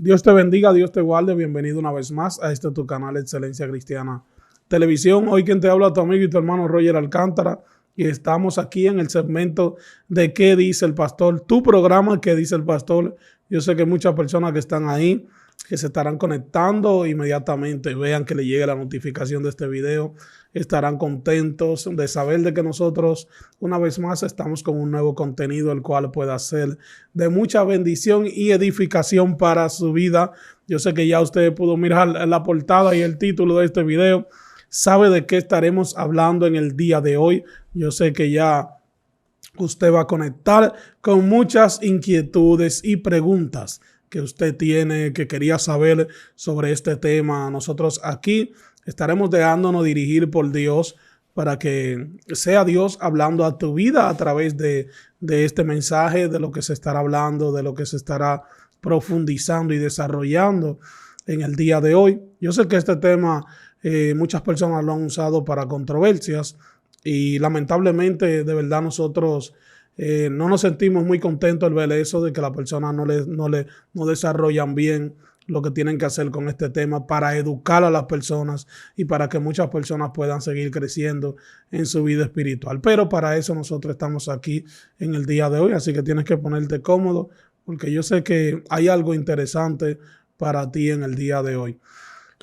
Dios te bendiga, Dios te guarde. Bienvenido una vez más a este tu canal Excelencia Cristiana Televisión. Hoy quien te habla tu amigo y tu hermano Roger Alcántara. Y estamos aquí en el segmento de ¿Qué dice el pastor? Tu programa ¿Qué dice el pastor? Yo sé que muchas personas que están ahí, que se estarán conectando inmediatamente, vean que le llegue la notificación de este video, estarán contentos de saber de que nosotros una vez más estamos con un nuevo contenido el cual pueda ser de mucha bendición y edificación para su vida. Yo sé que ya usted pudo mirar la portada y el título de este video, sabe de qué estaremos hablando en el día de hoy. Yo sé que ya usted va a conectar con muchas inquietudes y preguntas que usted tiene, que quería saber sobre este tema. Nosotros aquí estaremos dejándonos dirigir por Dios para que sea Dios hablando a tu vida a través de este mensaje, de lo que se estará hablando, de lo que se estará profundizando y desarrollando en el día de hoy. Yo sé que este tema muchas personas lo han usado para controversias y lamentablemente de verdad nosotros no nos sentimos muy contentos al ver eso de que las personas no desarrollan bien lo que tienen que hacer con este tema para educar a las personas y para que muchas personas puedan seguir creciendo en su vida espiritual. Pero para eso nosotros estamos aquí en el día de hoy, así que tienes que ponerte cómodo porque yo sé que hay algo interesante para ti en el día de hoy.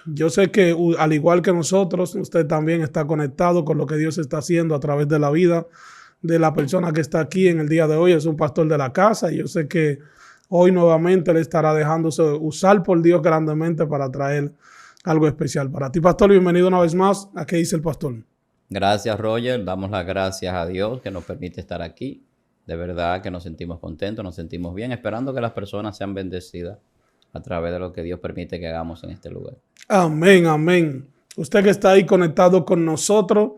Yo sé que al igual que nosotros, usted también está conectado con lo que Dios está haciendo a través de la vida de la persona que está aquí en el día de hoy. Es un pastor de la casa y yo sé que hoy nuevamente le estará dejándose usar por Dios grandemente para traer algo especial para ti. Pastor, bienvenido una vez más. ¿A qué dice el pastor? Gracias, Roger. Damos las gracias a Dios que nos permite estar aquí. De verdad que nos sentimos contentos, nos sentimos bien, esperando que las personas sean bendecidas a través de lo que Dios permite que hagamos en este lugar. Amén, amén. Usted que está ahí conectado con nosotros,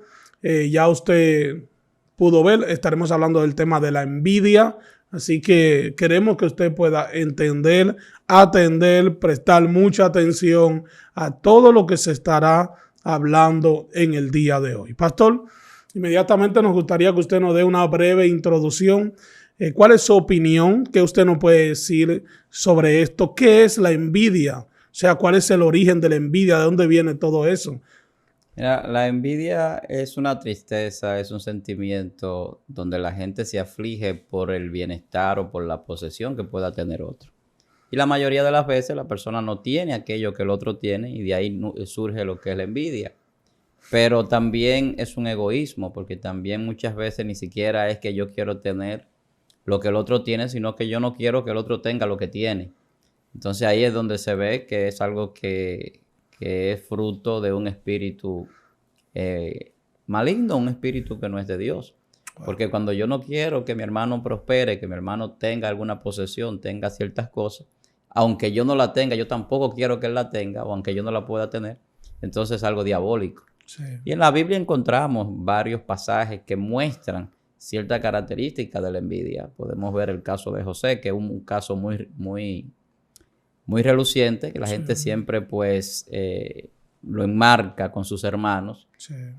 ya usted pudo ver, estaremos hablando del tema de la envidia. Así que queremos que usted pueda entender, atender, prestar mucha atención a todo lo que se estará hablando en el día de hoy. Pastor, inmediatamente nos gustaría que usted nos dé una breve introducción. ¿Cuál es su opinión? ¿Qué usted nos puede decir sobre esto? ¿Qué es la envidia? O sea, ¿cuál es el origen de la envidia? ¿De dónde viene todo eso? Mira, la envidia es una tristeza, es un sentimiento donde la gente se aflige por el bienestar o por la posesión que pueda tener otro. Y la mayoría de las veces la persona no tiene aquello que el otro tiene y de ahí surge lo que es la envidia. Pero también es un egoísmo porque también muchas veces ni siquiera es que yo quiero tener lo que el otro tiene, sino que yo no quiero que el otro tenga lo que tiene. Entonces ahí es donde se ve que es algo que es fruto de un espíritu maligno, un espíritu que no es de Dios. Porque cuando yo no quiero que mi hermano prospere, que mi hermano tenga alguna posesión, tenga ciertas cosas, aunque yo no la tenga, yo tampoco quiero que él la tenga, o aunque yo no la pueda tener, entonces es algo diabólico. Sí. Y en la Biblia encontramos varios pasajes que muestran cierta característica de la envidia. Podemos ver el caso de José, que es un caso muy reluciente, que la gente siempre pues lo enmarca con sus hermanos,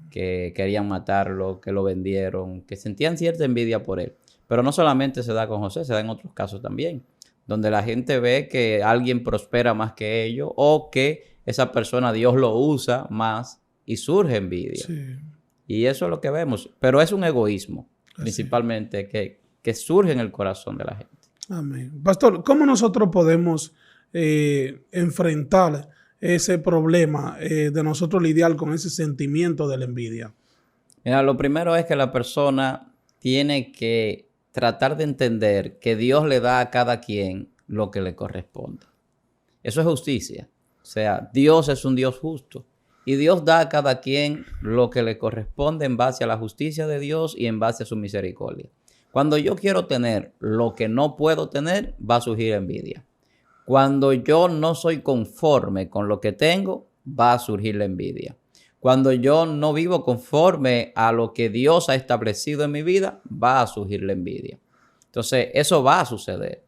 que querían matarlo, que lo vendieron, que sentían cierta envidia por él. Pero no solamente se da con José, se da en otros casos también, donde la gente ve que alguien prospera más que ellos o que esa persona Dios lo usa más y surge envidia. Sí. Y eso es lo que vemos, pero es un egoísmo principalmente que surge en el corazón de la gente. Amén. Pastor, ¿cómo nosotros podemos enfrentar ese problema de nosotros lidiar con ese sentimiento de la envidia? Mira, lo primero es que la persona tiene que tratar de entender que Dios le da a cada quien lo que le corresponde. Eso es justicia. O sea, Dios es un Dios justo. Y Dios da a cada quien lo que le corresponde en base a la justicia de Dios y en base a su misericordia. Cuando yo quiero tener lo que no puedo tener, va a surgir envidia. Cuando yo no soy conforme con lo que tengo, va a surgir la envidia. Cuando yo no vivo conforme a lo que Dios ha establecido en mi vida, va a surgir la envidia. Entonces, eso va a suceder.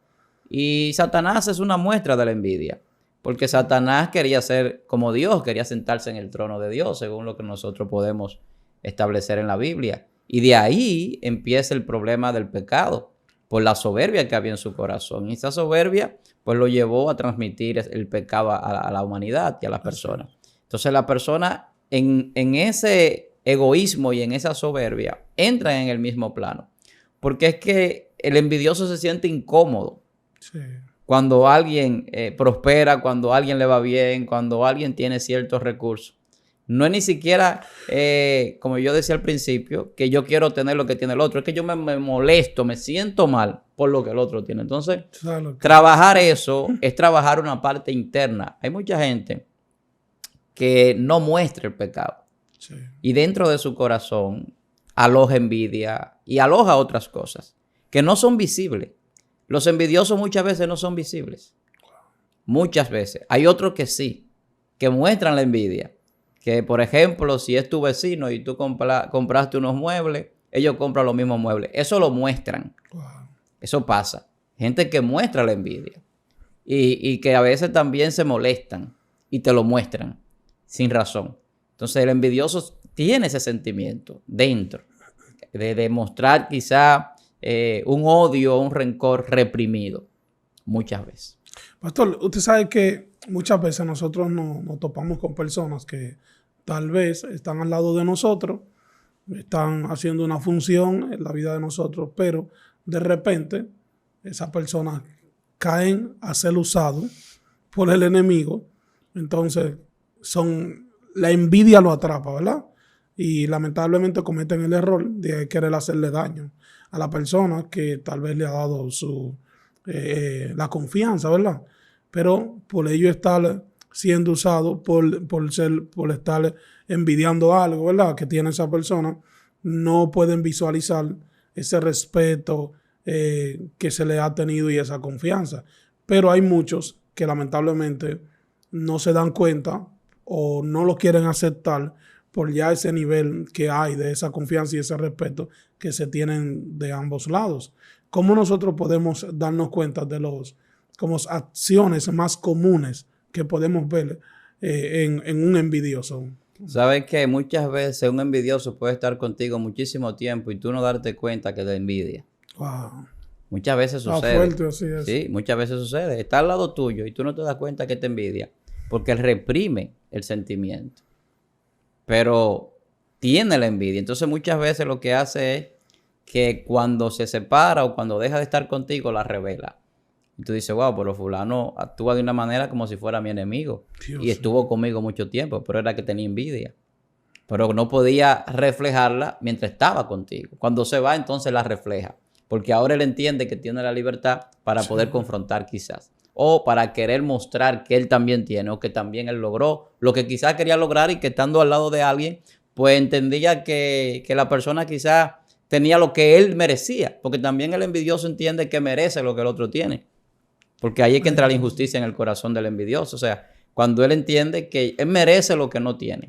Y Satanás es una muestra de la envidia. Porque Satanás quería ser como Dios, quería sentarse en el trono de Dios, según lo que nosotros podemos establecer en la Biblia. Y de ahí empieza el problema del pecado. por la soberbia que había en su corazón. Y esa soberbia pues lo llevó a transmitir el pecado a la humanidad y a las personas. Entonces la persona en ese egoísmo y en esa soberbia entran en el mismo plano. Porque es que el envidioso se siente incómodo. Sí. Cuando alguien prospera, cuando a alguien le va bien, cuando alguien tiene ciertos recursos. No es ni siquiera, como yo decía al principio, que yo quiero tener lo que tiene el otro. Es que yo me molesto, me siento mal por lo que el otro tiene. Entonces, trabajar eso es trabajar una parte interna. Hay mucha gente que no muestra el pecado. Sí. Y dentro de su corazón aloja envidia y aloja otras cosas que no son visibles. Los envidiosos muchas veces no son visibles. Muchas veces. Hay otros que sí, que muestran la envidia. Que, por ejemplo, si es tu vecino y tú compraste unos muebles, ellos compran los mismos muebles. Eso lo muestran. Wow. Eso pasa. Gente que muestra la envidia. Y que a veces también se molestan y te lo muestran sin razón. Entonces el envidioso tiene ese sentimiento dentro de demostrar quizá un odio o un rencor reprimido muchas veces. Pastor, usted sabe que muchas veces nosotros nos topamos con personas que tal vez están al lado de nosotros, están haciendo una función en la vida de nosotros, pero de repente esas personas caen a ser usados por el enemigo. Entonces la envidia lo atrapa, ¿verdad? Y lamentablemente cometen el error de querer hacerle daño a la persona que tal vez le ha dado la confianza, ¿verdad? Pero por ello estar siendo usado, por estar envidiando algo, ¿verdad?, que tiene esa persona, no pueden visualizar ese respeto que se le ha tenido y esa confianza. Pero hay muchos que lamentablemente no se dan cuenta o no lo quieren aceptar por ya ese nivel que hay de esa confianza y ese respeto que se tienen de ambos lados. ¿Cómo nosotros podemos darnos cuenta de como acciones más comunes que podemos ver en un envidioso? Sabes que muchas veces un envidioso puede estar contigo muchísimo tiempo y tú no darte cuenta que te envidia. Wow. Muchas veces sucede. Fuerte, así es. Sí, muchas veces sucede. Está al lado tuyo y tú no te das cuenta que te envidia porque él reprime el sentimiento. Pero tiene la envidia. Entonces muchas veces lo que hace es que cuando se separa o cuando deja de estar contigo la revela. Y tú dices, wow, pero fulano actúa de una manera como si fuera mi enemigo. Dios, y estuvo conmigo mucho tiempo, pero era que tenía envidia. Pero no podía reflejarla mientras estaba contigo. Cuando se va, entonces la refleja. Porque ahora él entiende que tiene la libertad para poder confrontar quizás. O para querer mostrar que él también tiene o que también él logró lo que quizás quería lograr y que estando al lado de alguien, pues entendía que la persona quizás tenía lo que él merecía. Porque también el envidioso entiende que merece lo que el otro tiene. Porque ahí es que entra la injusticia en el corazón del envidioso. O sea, cuando él entiende que él merece lo que no tiene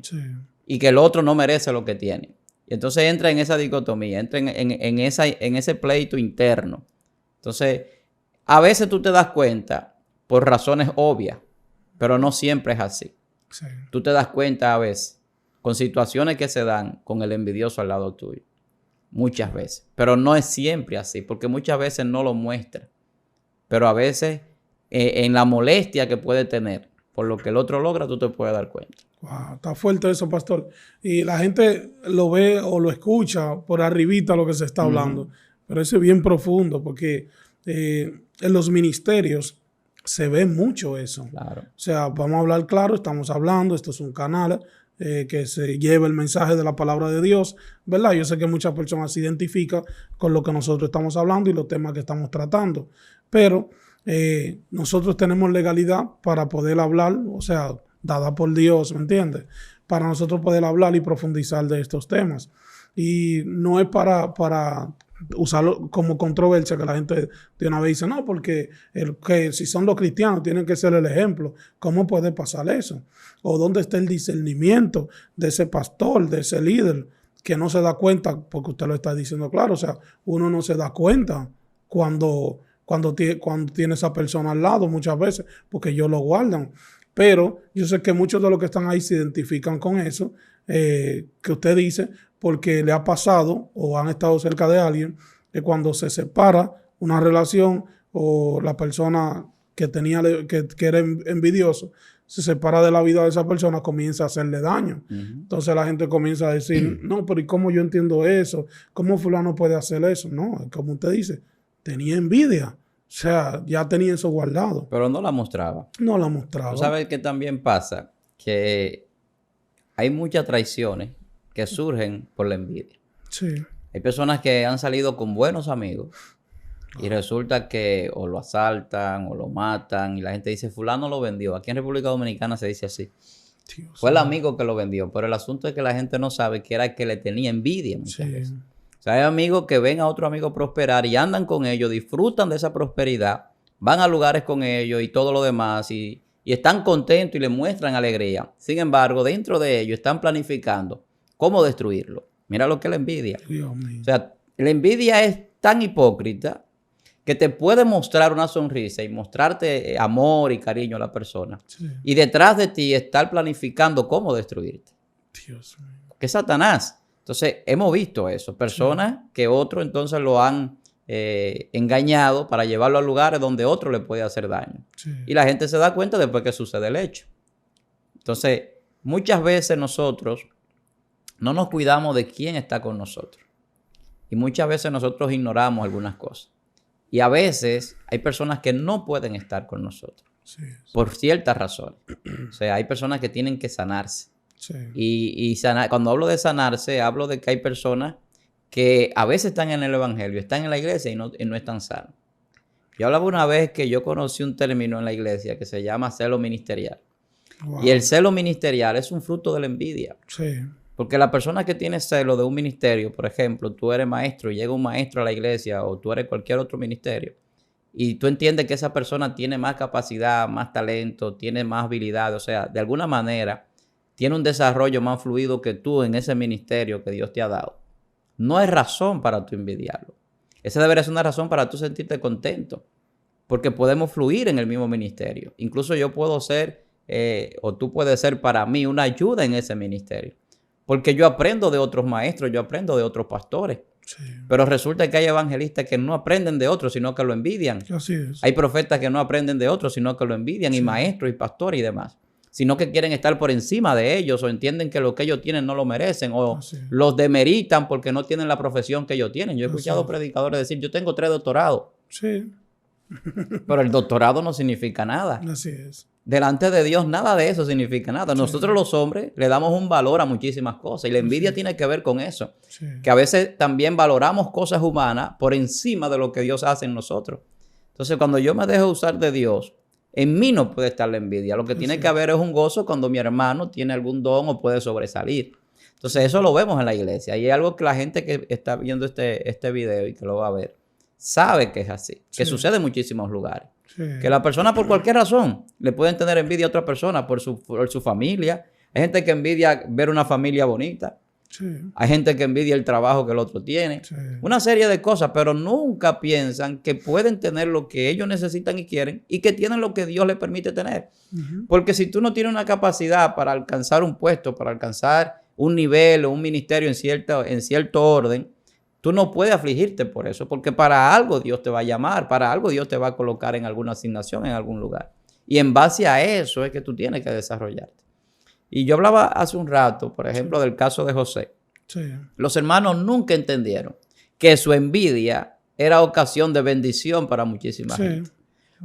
y que el otro no merece lo que tiene. Y entonces entra en esa dicotomía, entra en ese pleito interno. Entonces, a veces tú te das cuenta por razones obvias, pero no siempre es así. Sí. Tú te das cuenta a veces con situaciones que se dan con el envidioso al lado tuyo. Muchas veces. Pero no es siempre así, porque muchas veces no lo muestra. Pero a veces en la molestia que puede tener por lo que el otro logra, tú te puedes dar cuenta. Wow, está fuerte eso, pastor. Y la gente lo ve o lo escucha por arribita lo que se está hablando. Pero eso es bien profundo porque en los ministerios se ve mucho eso. Claro. O sea, vamos a hablar claro, estamos hablando, esto es un canal que se lleva el mensaje de la palabra de Dios, ¿verdad? Yo sé que muchas personas se identifican con lo que nosotros estamos hablando y los temas que estamos tratando. Pero nosotros tenemos legalidad para poder hablar, o sea, dada por Dios, ¿me entiendes? Para nosotros poder hablar y profundizar de estos temas. Y no es para usarlo como controversia, que la gente de una vez dice, no, porque que si son los cristianos tienen que ser el ejemplo. ¿Cómo puede pasar eso? ¿O dónde está el discernimiento de ese pastor, de ese líder, que no se da cuenta, porque usted lo está diciendo claro, o sea, uno no se da cuenta cuando tiene esa persona al lado muchas veces, porque ellos lo guardan. Pero yo sé que muchos de los que están ahí se identifican con eso que usted dice, porque le ha pasado o han estado cerca de alguien que cuando se separa una relación o la persona que era envidioso se separa de la vida de esa persona, comienza a hacerle daño. Entonces la gente comienza a decir, no, pero ¿y cómo yo entiendo eso? ¿Cómo fulano puede hacer eso? No, como usted dice, tenía envidia. O sea, ya tenía eso guardado. Pero no la mostraba. No la mostraba. ¿Tú sabes qué también pasa? Que hay muchas traiciones que surgen por la envidia. Sí. Hay personas que han salido con buenos amigos y resulta que o lo asaltan o lo matan y la gente dice, fulano lo vendió. Aquí en República Dominicana se dice así. Dios, fue el amigo que lo vendió, pero el asunto es que la gente no sabe que era que le tenía envidia muchas veces. O sea, hay amigos que ven a otro amigo prosperar y andan con ellos, disfrutan de esa prosperidad, van a lugares con ellos y todo lo demás y están contentos y le muestran alegría. Sin embargo, dentro de ellos están planificando cómo destruirlo. Mira lo que es la envidia. Dios mío. O sea, la envidia es tan hipócrita que te puede mostrar una sonrisa y mostrarte amor y cariño a la persona. Sí. Y detrás de ti estar planificando cómo destruirte. Dios mío. Que es Satanás. Entonces, hemos visto eso. Personas que otros entonces lo han engañado para llevarlo a lugares donde otro le puede hacer daño. Sí. Y la gente se da cuenta después que sucede el hecho. Entonces, muchas veces nosotros no nos cuidamos de quién está con nosotros. Y muchas veces nosotros ignoramos algunas cosas. Y a veces hay personas que no pueden estar con nosotros. Sí. Por ciertas razones. O sea, hay personas que tienen que sanarse. Sí. Y cuando hablo de sanarse, hablo de que hay personas que a veces están en el evangelio, están en la iglesia y no están sanos. Yo hablaba una vez que yo conocí un término en la iglesia que se llama celo ministerial. Wow. Y el celo ministerial es un fruto de la envidia. Sí. Porque la persona que tiene celo de un ministerio, por ejemplo, tú eres maestro y llega un maestro a la iglesia o tú eres cualquier otro ministerio y tú entiendes que esa persona tiene más capacidad, más talento, tiene más habilidad, o sea, de alguna manera tiene un desarrollo más fluido que tú en ese ministerio que Dios te ha dado. No hay razón para tú envidiarlo. Esa debería ser una razón para tú sentirte contento, porque podemos fluir en el mismo ministerio. Incluso yo puedo ser, o tú puedes ser para mí una ayuda en ese ministerio. Porque yo aprendo de otros maestros, yo aprendo de otros pastores. Sí. Pero resulta que hay evangelistas que no aprenden de otros, sino que lo envidian. Así es. Hay profetas que no aprenden de otros, sino que lo envidian. Sí. Y maestros y pastores y demás. Sino que quieren estar por encima de ellos o entienden que lo que ellos tienen no lo merecen o los demeritan porque no tienen la profesión que ellos tienen. Yo he escuchado predicadores decir, yo tengo 3 doctorados. Sí. Pero el doctorado no significa nada. Así es. Delante de Dios nada de eso significa nada. Sí. Nosotros los hombres le damos un valor a muchísimas cosas y la envidia tiene que ver con eso. Sí. Que a veces también valoramos cosas humanas por encima de lo que Dios hace en nosotros. Entonces cuando yo me dejo usar de Dios, en mí no puede estar la envidia. Lo que tiene que haber es un gozo cuando mi hermano tiene algún don o puede sobresalir. Entonces eso lo vemos en la iglesia y es algo que la gente que está viendo este video y que lo va a ver sabe que es así, que sucede en muchísimos lugares. Sí. Que la persona por cualquier razón le pueden tener envidia a otra persona por su familia. Hay gente que envidia ver una familia bonita. Sí. Hay gente que envidia el trabajo que el otro tiene. Sí. Una serie de cosas, pero nunca piensan que pueden tener lo que ellos necesitan y quieren y que tienen lo que Dios les permite tener. Porque si tú no tienes una capacidad para alcanzar un puesto, para alcanzar un nivel o un ministerio en cierto orden, tú no puedes afligirte por eso, porque para algo Dios te va a llamar, para algo Dios te va a colocar en alguna asignación, en algún lugar. Y en base a eso es que tú tienes que desarrollarte. Y yo hablaba hace un rato, por ejemplo, del caso de José. Sí. Los hermanos nunca entendieron que su envidia era ocasión de bendición para muchísima gente.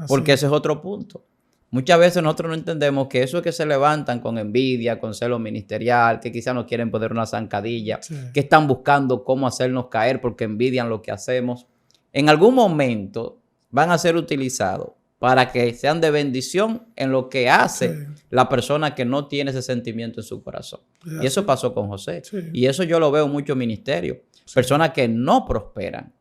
Porque ese es otro punto. Muchas veces nosotros no entendemos que eso es que se levantan con envidia, con celo ministerial, que quizás nos quieren poner una zancadilla, que están buscando cómo hacernos caer porque envidian lo que hacemos. En algún momento van a ser utilizados para que sean de bendición en lo que hace la persona que no tiene ese sentimiento en su corazón. Y eso pasó con José. Y eso yo lo veo mucho en ministerio. Personas que no prosperan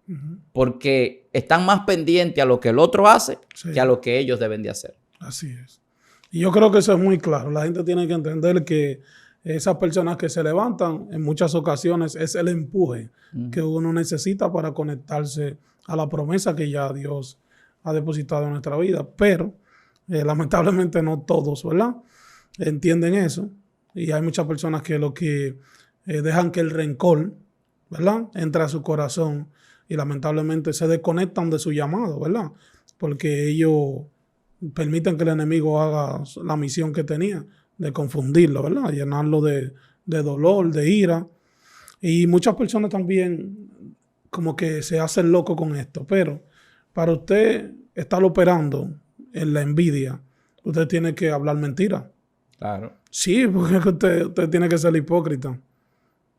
porque están más pendientes a lo que el otro hace que a lo que ellos deben de hacer. Así es. Y yo creo que eso es muy claro. La gente tiene que entender que esas personas que se levantan en muchas ocasiones es el empuje que uno necesita para conectarse a la promesa que ya Dios ha depositado en nuestra vida. Pero lamentablemente no todos, ¿verdad?, entienden eso. Y hay muchas personas que lo que dejan que el rencor, ¿verdad?, entre a su corazón y lamentablemente se desconectan de su llamado, ¿verdad? Porque ellos permiten que el enemigo haga la misión que tenía, de confundirlo, ¿verdad? Llenarlo de dolor, de ira. Y muchas personas también como que se hacen locos con esto, pero para usted estar operando en la envidia, usted tiene que hablar mentira. Claro. Sí, porque usted tiene que ser hipócrita.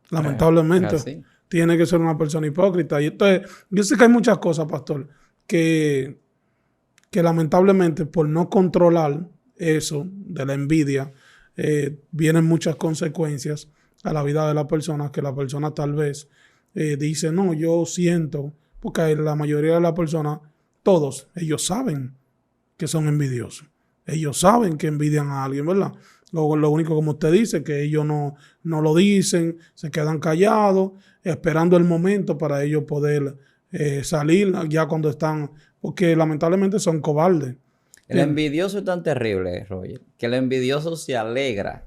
Lamentablemente. Es así. Tiene que ser una persona hipócrita. Y entonces, yo sé que hay muchas cosas, pastor, que lamentablemente por no controlar eso de la envidia, vienen muchas consecuencias a la vida de la persona, que la persona tal vez dice, no, yo siento, porque la mayoría de las personas, todos, ellos saben que son envidiosos. Ellos saben que envidian a alguien, ¿verdad? Lo único, como usted dice, que ellos no lo dicen, se quedan callados, esperando el momento para ellos poder salir ya cuando están, porque lamentablemente son cobardes. El envidioso es tan terrible, Roger, que el envidioso se alegra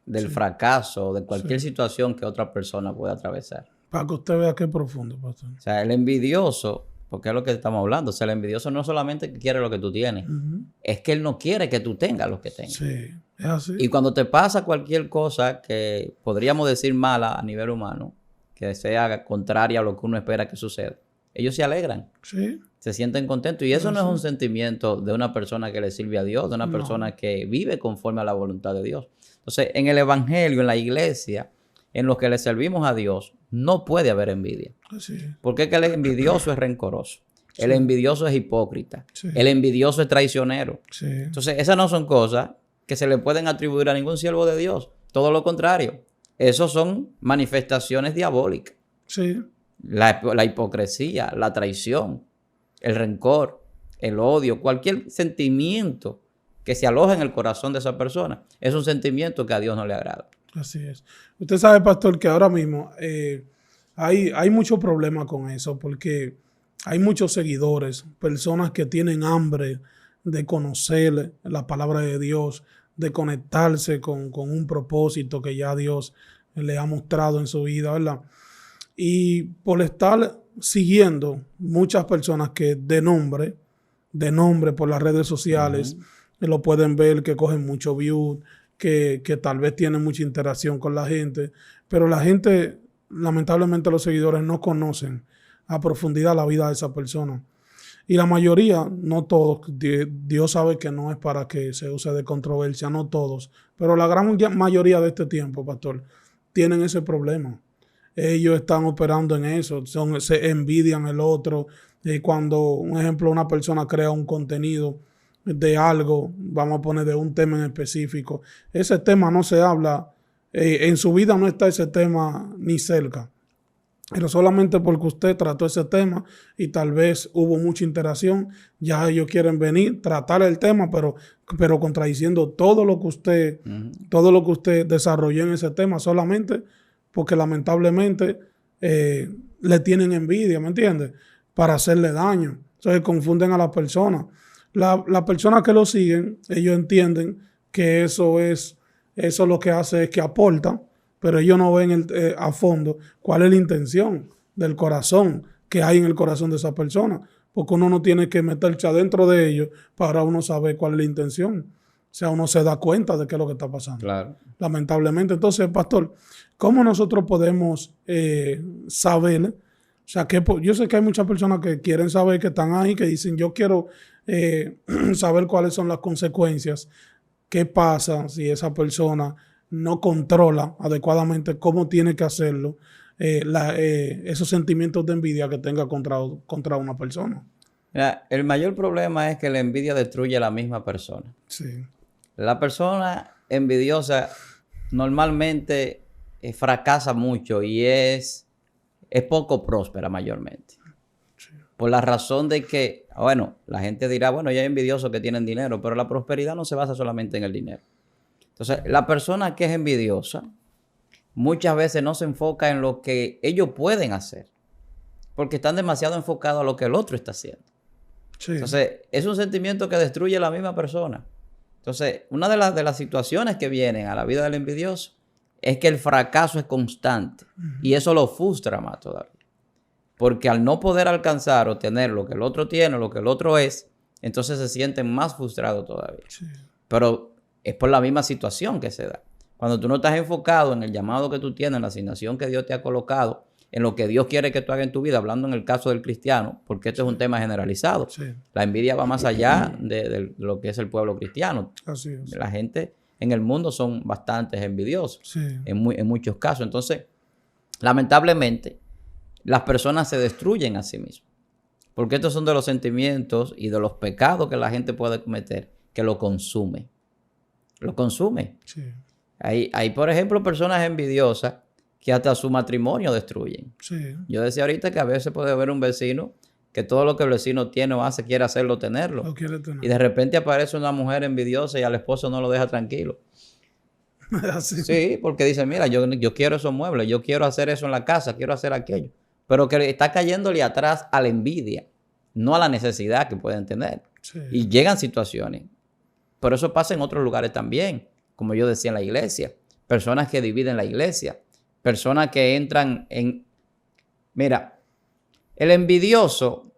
del fracaso, de cualquier situación que otra persona pueda atravesar. Para que usted vea qué profundo, pastor. O sea, el envidioso, porque es lo que estamos hablando, o sea, el envidioso no solamente quiere lo que tú tienes, es que él no quiere que tú tengas lo que tengas. Sí, es así. Y cuando te pasa cualquier cosa que podríamos decir mala a nivel humano, que sea contraria a lo que uno espera que suceda, ellos se alegran. Sí. Se sienten contentos. Y eso no es un sentimiento de una persona que le sirve a Dios, de una persona que vive conforme a la voluntad de Dios. Entonces, en el evangelio, en la iglesia, en los que le servimos a Dios, no puede haber envidia. Así es. Porque es que el envidioso es rencoroso. Sí. El envidioso es hipócrita. Sí. El envidioso es traicionero. Sí. Entonces, esas no son cosas que se le pueden atribuir a ningún siervo de Dios. Todo lo contrario. Esos son manifestaciones diabólicas. Sí. La hipocresía, la traición, el rencor, el odio, cualquier sentimiento que se aloja en el corazón de esa persona, es un sentimiento que a Dios no le agrada. Así es. Usted sabe, pastor, que ahora mismo hay mucho problema con eso, porque hay muchos seguidores, personas que tienen hambre de conocer la palabra de Dios, de conectarse con un propósito que ya Dios le ha mostrado en su vida, ¿verdad? Y por estar siguiendo muchas personas que de nombre por las redes sociales, lo pueden ver, que cogen mucho view, que tal vez tienen mucha interacción con la gente, pero la gente, lamentablemente los seguidores no conocen a profundidad la vida de esa persona. Y la mayoría, no todos, Dios sabe que no es para que se use de controversia, no todos, pero la gran mayoría de este tiempo, pastor, tienen ese problema. Ellos están operando en eso, se envidian el otro. Cuando, un ejemplo, una persona crea un contenido de algo, vamos a poner de un tema en específico, ese tema no se habla, en su vida no está ese tema ni cerca, pero solamente porque usted trató ese tema y tal vez hubo mucha interacción, ya ellos quieren venir, tratar el tema, pero contradiciendo todo lo que usted desarrolló en ese tema, solamente porque lamentablemente le tienen envidia, ¿me entiendes? Para hacerle daño. Entonces confunden a las personas. Las personas que lo siguen, ellos entienden que eso lo que hace es que aporta, pero ellos no ven a fondo cuál es la intención del corazón que hay en el corazón de esa persona, porque uno no tiene que meterse adentro de ellos para uno saber cuál es la intención. O sea, uno se da cuenta de qué es lo que está pasando. Claro. Lamentablemente. Entonces, pastor, ¿cómo nosotros podemos saber? O sea, yo sé que hay muchas personas que quieren saber, que están ahí, que dicen, yo quiero saber cuáles son las consecuencias, qué pasa si esa persona no controla adecuadamente cómo tiene que hacerlo, esos sentimientos de envidia que tenga contra una persona. Mira, el mayor problema es que la envidia destruye a la misma persona. Sí. La persona envidiosa normalmente fracasa mucho y es poco próspera mayormente. Sí. Por la razón de que, bueno, la gente dirá, bueno, ya hay envidiosos que tienen dinero, pero la prosperidad no se basa solamente en el dinero. Entonces, la persona que es envidiosa muchas veces no se enfoca en lo que ellos pueden hacer, porque están demasiado enfocados a lo que el otro está haciendo. Sí. Entonces, es un sentimiento que destruye a la misma persona. Entonces, una de las situaciones que vienen a la vida del envidioso es que el fracaso es constante y eso lo frustra más todavía. porque al no poder alcanzar o tener lo que el otro tiene, lo que el otro es, entonces se sienten más frustrados todavía. Sí. Pero es por la misma situación que se da. Cuando tú no estás enfocado en el llamado que tú tienes, en la asignación que Dios te ha colocado, en lo que Dios quiere que tú hagas en tu vida, hablando en el caso del cristiano, porque esto es un tema generalizado. Sí. La envidia va más allá de lo que es el pueblo cristiano. Así es. La gente en el mundo son bastantes envidiosos, Sí. en muchos casos. Entonces, lamentablemente, las personas se destruyen a sí mismas. Porque estos son de los sentimientos y de los pecados que la gente puede cometer, que lo consume. Lo consume. Sí. Hay, por ejemplo, personas envidiosas que hasta su matrimonio destruyen. Sí. Yo decía ahorita que a veces puede haber un vecino que todo lo que el vecino tiene o hace quiere hacerlo tenerlo. Lo quiere tener. Y de repente aparece una mujer envidiosa y al esposo no lo deja tranquilo. Así. Sí, porque dice, mira, yo quiero esos muebles, yo quiero hacer eso en la casa, quiero hacer aquello. Pero que está cayéndole atrás a la envidia, no a la necesidad que pueden tener. Sí. Y llegan situaciones. Pero eso pasa en otros lugares también, como yo decía en la iglesia. Personas que dividen la iglesia. Personas que entran en... Mira, el envidioso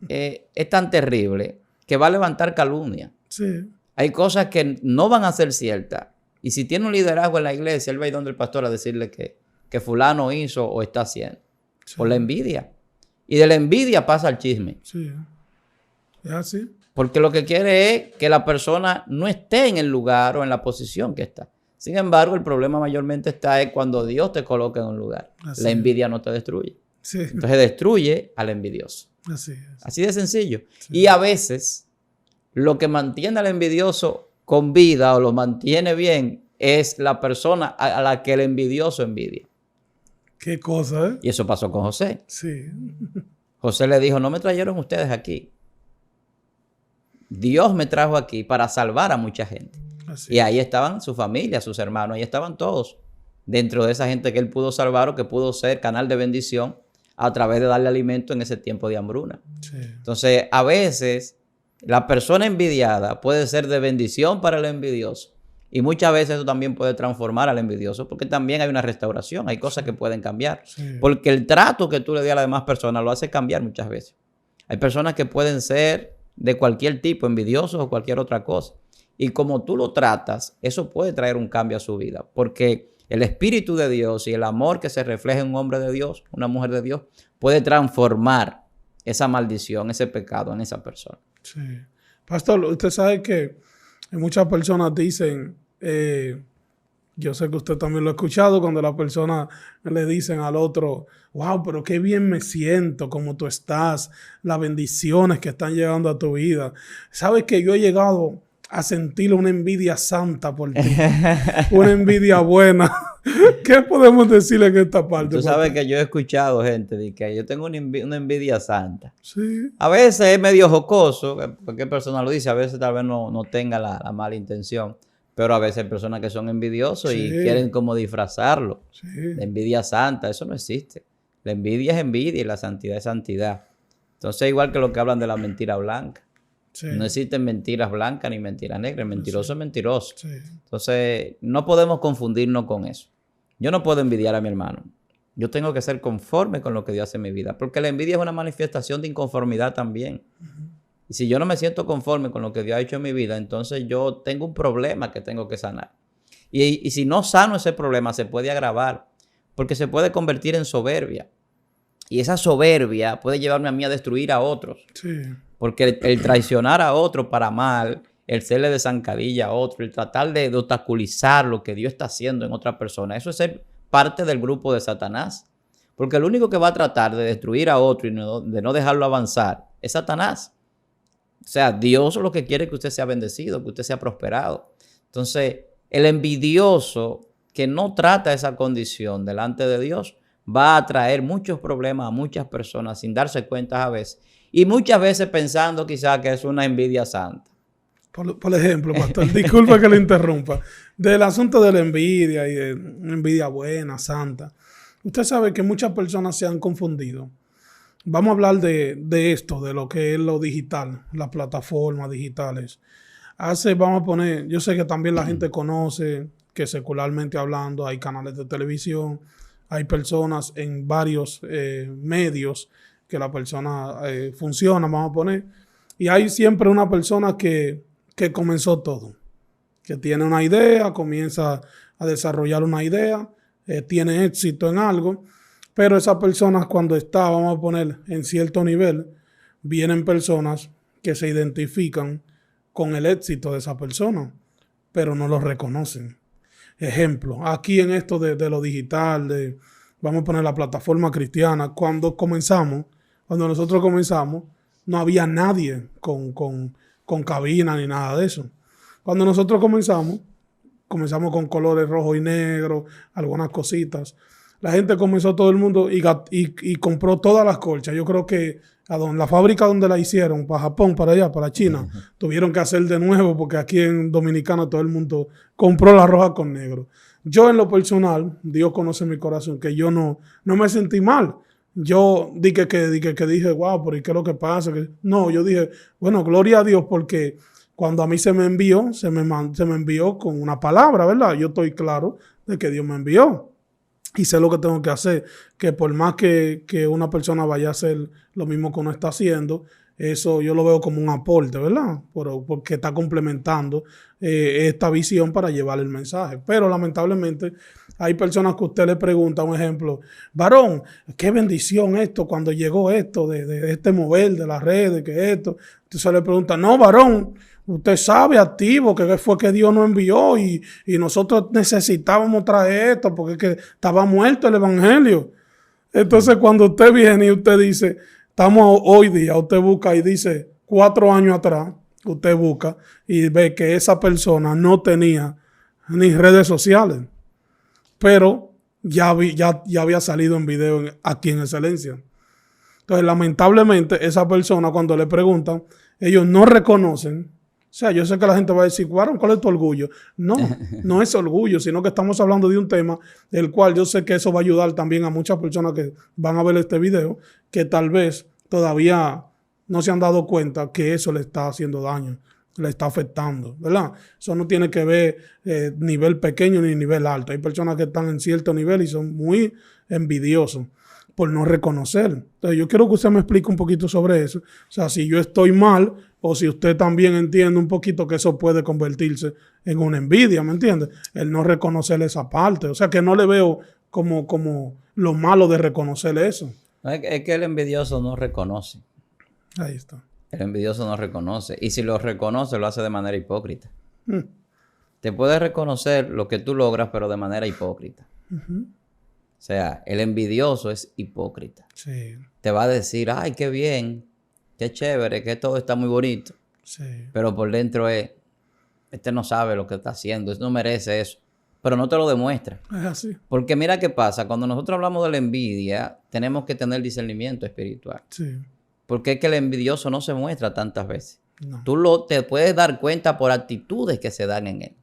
es tan terrible que va a levantar calumnia. Sí. Hay cosas que no van a ser ciertas. Y si tiene un liderazgo en la iglesia, él va a ir donde el pastor a decirle que fulano hizo o está haciendo. Sí. Por la envidia. Y de la envidia pasa al chisme. Sí. Es así. Porque lo que quiere es que la persona no esté en el lugar o en la posición que está. Sin embargo, el problema mayormente está es cuando Dios te coloca en un lugar. Así La es. envidia no te destruye. Sí. Entonces destruye al envidioso. Así es. Así de sencillo. Sí. Y a veces lo que mantiene al envidioso con vida o lo mantiene bien es la persona a la que el envidioso envidia. Qué cosa, ¿eh? Y eso pasó con José. Sí. José le dijo, no me trajeron ustedes aquí. Dios me trajo aquí para salvar a mucha gente. Así Y es. ahí estaban su familia, sus hermanos, ahí estaban todos. Dentro de esa gente que él pudo salvar o que pudo ser canal de bendición a través de darle alimento en ese tiempo de hambruna. Sí. Entonces, a veces, la persona envidiada puede ser de bendición para el envidioso. Y muchas veces eso también puede transformar al envidioso, porque también hay una restauración, hay cosas que pueden cambiar. Sí. Porque el trato que tú le das a las demás personas lo hace cambiar muchas veces. Hay personas que pueden ser de cualquier tipo, envidiosos o cualquier otra cosa. Y como tú lo tratas, eso puede traer un cambio a su vida. Porque el Espíritu de Dios y el amor que se refleja en un hombre de Dios, una mujer de Dios, puede transformar esa maldición, ese pecado en esa persona. Sí. Pastor, usted sabe que muchas personas dicen, yo sé que usted también lo ha escuchado, cuando las personas le dicen al otro, wow, pero qué bien me siento, cómo tú estás, las bendiciones que están llegando a tu vida. Sabes que yo he llegado a sentir una envidia santa por ti, una envidia buena. ¿Qué podemos decirle en esta parte? Tú sabes pastor? que yo he escuchado gente de que yo tengo una envidia santa. Sí, A veces es medio jocoso, cualquier persona lo dice, a veces tal vez no tenga la mala intención, pero a veces hay personas que son envidiosos y Sí. quieren como disfrazarlo. sí, La envidia santa, eso no existe. La envidia es envidia y la santidad es santidad. Entonces, igual que lo que hablan de la mentira blanca. sí, No existen mentiras blancas ni mentiras negras. El mentiroso es mentiroso. sí, Entonces, no podemos confundirnos con eso. Yo no puedo envidiar a mi hermano. Yo tengo que ser conforme con lo que Dios hace en mi vida. Porque la envidia es una manifestación de inconformidad también. Y si yo no me siento conforme con lo que Dios ha hecho en mi vida, entonces yo tengo un problema que tengo que sanar. Y si no sano ese problema, se puede agravar. Porque se puede convertir en soberbia. Y esa soberbia puede llevarme a mí a destruir a otros. sí, Porque el traicionar a otro para mal, el serle de zancadilla a otro, el tratar de obstaculizar lo que Dios está haciendo en otra persona, eso es ser parte del grupo de Satanás. Porque el único que va a tratar de destruir a otro y de no dejarlo avanzar es Satanás. O sea, Dios lo que quiere es que usted sea bendecido, que usted sea prosperado. Entonces, el envidioso que no trata esa condición delante de Dios va a traer muchos problemas a muchas personas sin darse cuenta a veces. Y muchas veces pensando quizás que es una envidia santa. Por ejemplo, pastor, disculpa que le interrumpa. Del asunto de la envidia y de una envidia buena, santa. Usted sabe que muchas personas se han confundido. Vamos a hablar de esto, de lo que es lo digital, las plataformas digitales. Vamos a poner, yo sé que también la gente conoce que secularmente hablando hay canales de televisión, hay personas en varios medios que la persona funciona, vamos a poner, y hay siempre una persona que comenzó todo, que tiene una idea, comienza a desarrollar una idea, tiene éxito en algo, pero esa persona cuando está, vamos a poner, en cierto nivel, vienen personas que se identifican con el éxito de esa persona, pero no lo reconocen. Ejemplo, aquí en esto de lo digital, vamos a poner la plataforma cristiana, cuando nosotros comenzamos, no había nadie con cabina ni nada de eso. Cuando nosotros comenzamos con colores rojo y negro, algunas cositas. La gente comenzó, todo el mundo, y compró todas las colchas. Yo creo que la fábrica donde la hicieron, para Japón, para allá, para China, tuvieron que hacer de nuevo porque aquí en Dominicana todo el mundo compró la roja con negro. Yo en lo personal, Dios conoce mi corazón, que yo no me sentí mal. Yo dije, wow, pero ¿y qué es lo que pasa? No, yo dije, bueno, gloria a Dios, porque cuando a mí se me envió con una palabra, ¿verdad? Yo estoy claro de que Dios me envió. Y sé lo que tengo que hacer, que por más que una persona vaya a hacer lo mismo que uno está haciendo, eso yo lo veo como un aporte, ¿verdad? Porque está complementando esta visión para llevar el mensaje. Pero lamentablemente hay personas que usted le pregunta, un ejemplo, varón, qué bendición esto cuando llegó esto de este mover de las redes, que esto. Entonces le pregunta, no, varón, usted sabe, activo, que fue que Dios nos envió y nosotros necesitábamos traer esto porque es que estaba muerto el evangelio. Entonces, cuando usted viene y usted dice, estamos hoy día, usted busca y dice 4 años atrás, usted busca y ve que esa persona no tenía ni redes sociales, pero ya había salido en video aquí en Excelencia. Entonces, lamentablemente, esa persona, cuando le preguntan, ellos no reconocen. O sea, yo sé que la gente va a decir, ¿cuál es tu orgullo? No, no es orgullo, sino que estamos hablando de un tema del cual yo sé que eso va a ayudar también a muchas personas que van a ver este video, que tal vez todavía no se han dado cuenta que eso le está haciendo daño, le está afectando, ¿verdad? Eso no tiene que ver nivel pequeño ni nivel alto. Hay personas que están en cierto nivel y son muy envidiosos por no reconocer. Entonces, yo quiero que usted me explique un poquito sobre eso. O sea, si yo estoy mal o si usted también entiende un poquito que eso puede convertirse en una envidia, ¿me entiende? El no reconocer esa parte. O sea, que no le veo como lo malo de reconocer eso. Es que el envidioso no reconoce. Ahí está. El envidioso no reconoce. Y si lo reconoce, lo hace de manera hipócrita. Te puede reconocer lo que tú logras, pero de manera hipócrita. O sea, el envidioso es hipócrita. Sí. Te va a decir, ay, qué bien, qué chévere, que todo está muy bonito. Sí. Pero por dentro este no sabe lo que está haciendo, este no merece eso. Pero no te lo demuestra. Es así. Porque mira qué pasa, cuando nosotros hablamos de la envidia, tenemos que tener discernimiento espiritual. Sí. Porque es que el envidioso no se muestra tantas veces. No. Tú te puedes dar cuenta por actitudes que se dan en él.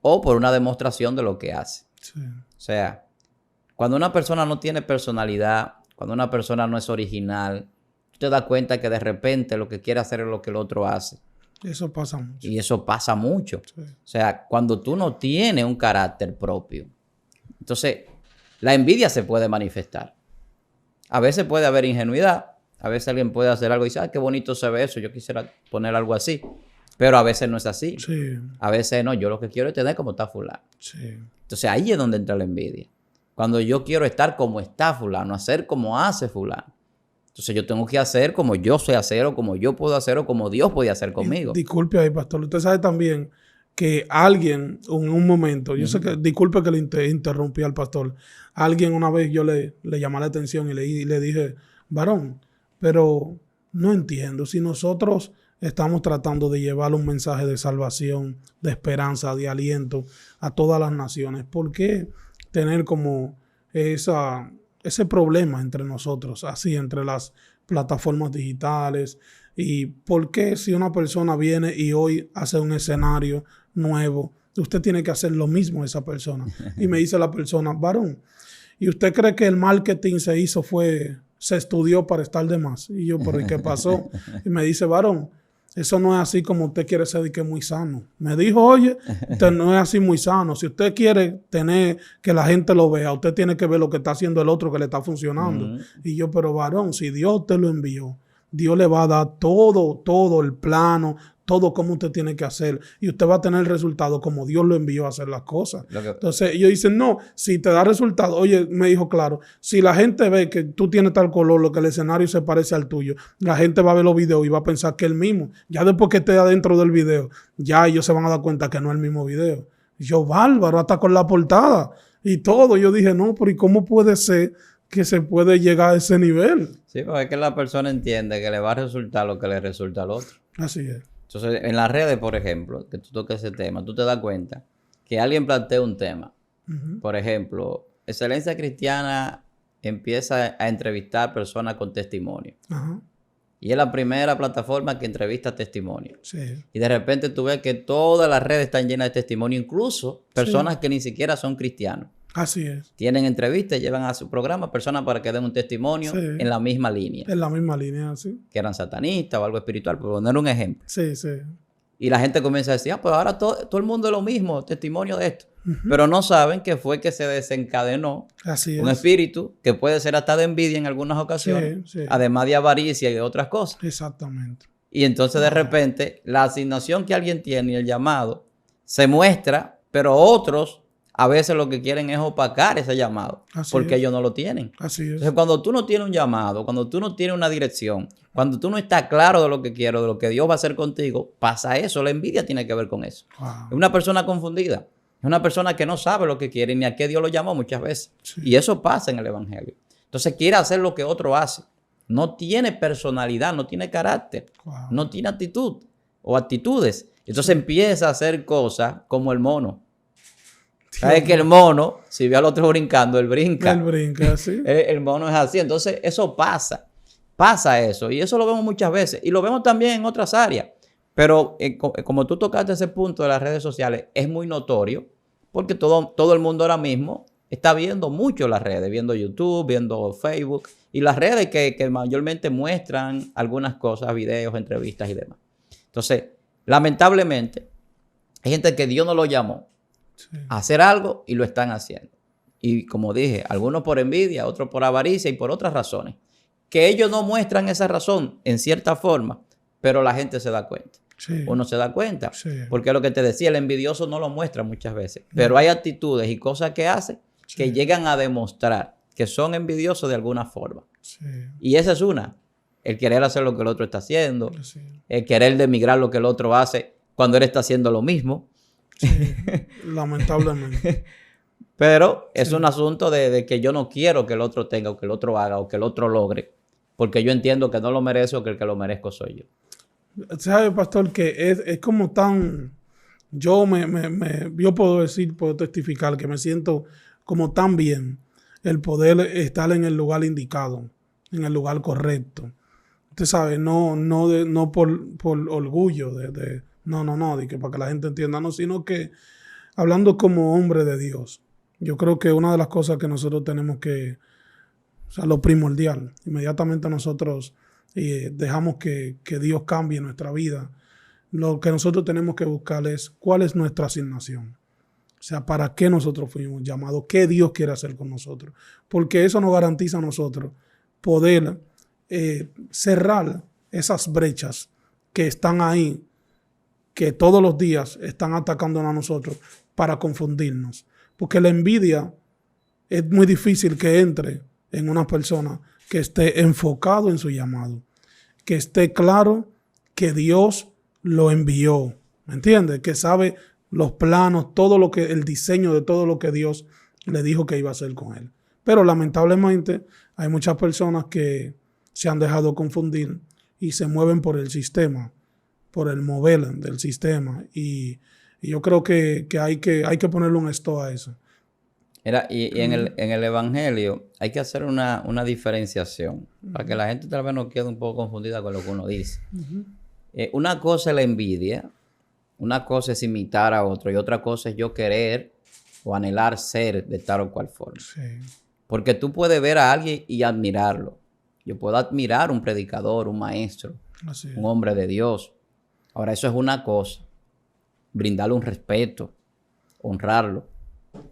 O por una demostración de lo que hace. Sí. O sea, cuando una persona no tiene personalidad, cuando una persona no es original, tú te das cuenta que de repente lo que quiere hacer es lo que el otro hace. Eso pasa mucho. Y eso pasa mucho. Sí. O sea, cuando tú no tienes un carácter propio, entonces la envidia se puede manifestar. A veces puede haber ingenuidad. A veces alguien puede hacer algo y dice, qué bonito se ve eso, yo quisiera poner algo así. Pero a veces no es así. Sí. A veces no, yo lo que quiero es tener como está fulano. Sí. Entonces ahí es donde entra la envidia. Cuando yo quiero estar como está fulano, hacer como hace fulano. Entonces yo tengo que hacer como yo sé hacer o como yo puedo hacer o como Dios puede hacer conmigo. Disculpe ahí, pastor. Usted sabe también que alguien en un momento, yo sé que, disculpe que le interrumpí al pastor, alguien una vez yo le llamé la atención y le dije, varón, pero no entiendo, si nosotros estamos tratando de llevar un mensaje de salvación, de esperanza, de aliento a todas las naciones, ¿por qué tener como ese problema entre nosotros, así entre las plataformas digitales? ¿Y por qué si una persona viene y hoy hace un escenario nuevo, usted tiene que hacer lo mismo a esa persona? Y me dice la persona, varón, ¿y usted cree que el marketing se estudió para estar de más? Y yo, ¿pero y qué pasó? Y me dice, varón, eso no es así como usted quiere ser de que es muy sano. Me dijo, oye, usted no es así muy sano. Si usted quiere tener que la gente lo vea, usted tiene que ver lo que está haciendo el otro que le está funcionando. Y yo, pero varón, si Dios te lo envió, Dios le va a dar todo el plano, todo como usted tiene que hacer. Y usted va a tener el resultado como Dios lo envió a hacer las cosas. Entonces ellos dicen, no, si te da resultado, oye, me dijo claro, si la gente ve que tú tienes tal color, lo que el escenario se parece al tuyo, la gente va a ver los videos y va a pensar que es el mismo. Ya después que esté adentro del video, ya ellos se van a dar cuenta que no es el mismo video. Y yo, bárbaro, hasta con la portada y todo. Yo dije, no, pero ¿y cómo puede ser que se puede llegar a ese nivel? Sí, porque es que la persona entiende que le va a resultar lo que le resulta al otro. Así es. Entonces, en las redes, por ejemplo, que tú toques ese tema, tú te das cuenta que alguien plantea un tema. Por ejemplo, Excelencia Cristiana empieza a entrevistar personas con testimonio. Y es la primera plataforma que entrevista testimonio. Sí. Y de repente tú ves que todas las redes están llenas de testimonio, incluso personas que ni siquiera son cristianos. Así es. Tienen entrevistas, llevan a su programa personas para que den un testimonio en la misma línea. En la misma línea, sí. Que eran satanistas o algo espiritual, por poner un ejemplo. Sí, sí. Y la gente comienza a decir, pues ahora todo el mundo es lo mismo, testimonio de esto. Pero no saben que fue que se desencadenó un espíritu que puede ser hasta de envidia en algunas ocasiones, además de avaricia y de otras cosas. Exactamente. Y entonces de repente la asignación que alguien tiene y el llamado se muestra, pero otros a veces lo que quieren es opacar ese llamado, porque ellos no lo tienen. Así es. Entonces, cuando tú no tienes un llamado, cuando tú no tienes una dirección, cuando tú no estás claro de lo que quiero, de lo que Dios va a hacer contigo, pasa eso. La envidia tiene que ver con eso. Wow. Es una persona confundida. Es una persona que no sabe lo que quiere ni a qué Dios lo llamó muchas veces. Sí. Y eso pasa en el Evangelio. Entonces quiere hacer lo que otro hace. No tiene personalidad, no tiene carácter, no tiene actitud o actitudes. Entonces empieza a hacer cosas como el mono. ¿Sabes que el mono, si ve al otro brincando, él brinca? Él brinca, sí. El mono es así. Entonces, eso pasa. Pasa eso. Y eso lo vemos muchas veces. Y lo vemos también en otras áreas. Pero como tú tocaste ese punto de las redes sociales, es muy notorio. Porque todo el mundo ahora mismo está viendo mucho las redes. Viendo YouTube, viendo Facebook. Y las redes que mayormente muestran algunas cosas, videos, entrevistas y demás. Entonces, lamentablemente, hay gente que Dios no lo llamó a hacer algo y lo están haciendo. Y como dije, algunos por envidia, otros por avaricia y por otras razones. Que ellos no muestran esa razón en cierta forma, pero la gente se da cuenta. Sí. Uno se da cuenta. Sí. Porque lo que te decía, el envidioso no lo muestra muchas veces. Pero hay actitudes y cosas que hace que llegan a demostrar que son envidiosos de alguna forma. Sí. Y esa es una. El querer hacer lo que el otro está haciendo. Sí. El querer demigrar lo que el otro hace cuando él está haciendo lo mismo. Sí, lamentablemente. Pero es un asunto de que yo no quiero que el otro tenga o que el otro haga o que el otro logre. Porque yo entiendo que no lo merezco o que el que lo merezco soy yo. ¿Sabe, pastor? Que es como tan... Yo puedo decir, puedo testificar que me siento como tan bien el poder estar en el lugar indicado, en el lugar correcto. Usted sabe, no por orgullo no, de que para que la gente entienda, no, sino que hablando como hombre de Dios, yo creo que una de las cosas que nosotros tenemos que, o sea, lo primordial, inmediatamente nosotros dejamos que Dios cambie nuestra vida, lo que nosotros tenemos que buscar es cuál es nuestra asignación. O sea, ¿para qué nosotros fuimos llamados? ¿Qué Dios quiere hacer con nosotros? Porque eso nos garantiza a nosotros poder cerrar esas brechas que están ahí, que todos los días están atacándonos a nosotros para confundirnos. Porque la envidia es muy difícil que entre en una persona que esté enfocado en su llamado, que esté claro que Dios lo envió, ¿me entiendes? Que sabe los planos, todo lo que, el diseño de todo lo que Dios le dijo que iba a hacer con él. Pero lamentablemente hay muchas personas que se han dejado confundir y se mueven por el sistema, por el mover del sistema. Y yo creo que hay que ponerle un stop a eso. Mira, y en el Evangelio hay que hacer una diferenciación para que la gente tal vez no quede un poco confundida con lo que uno dice. Una cosa es la envidia, una cosa es imitar a otro y otra cosa es yo querer o anhelar ser de tal o cual forma. Sí. Porque tú puedes ver a alguien y admirarlo. Yo puedo admirar un predicador, un maestro, un hombre de Dios, Ahora, eso es una cosa. Brindarle un respeto, honrarlo.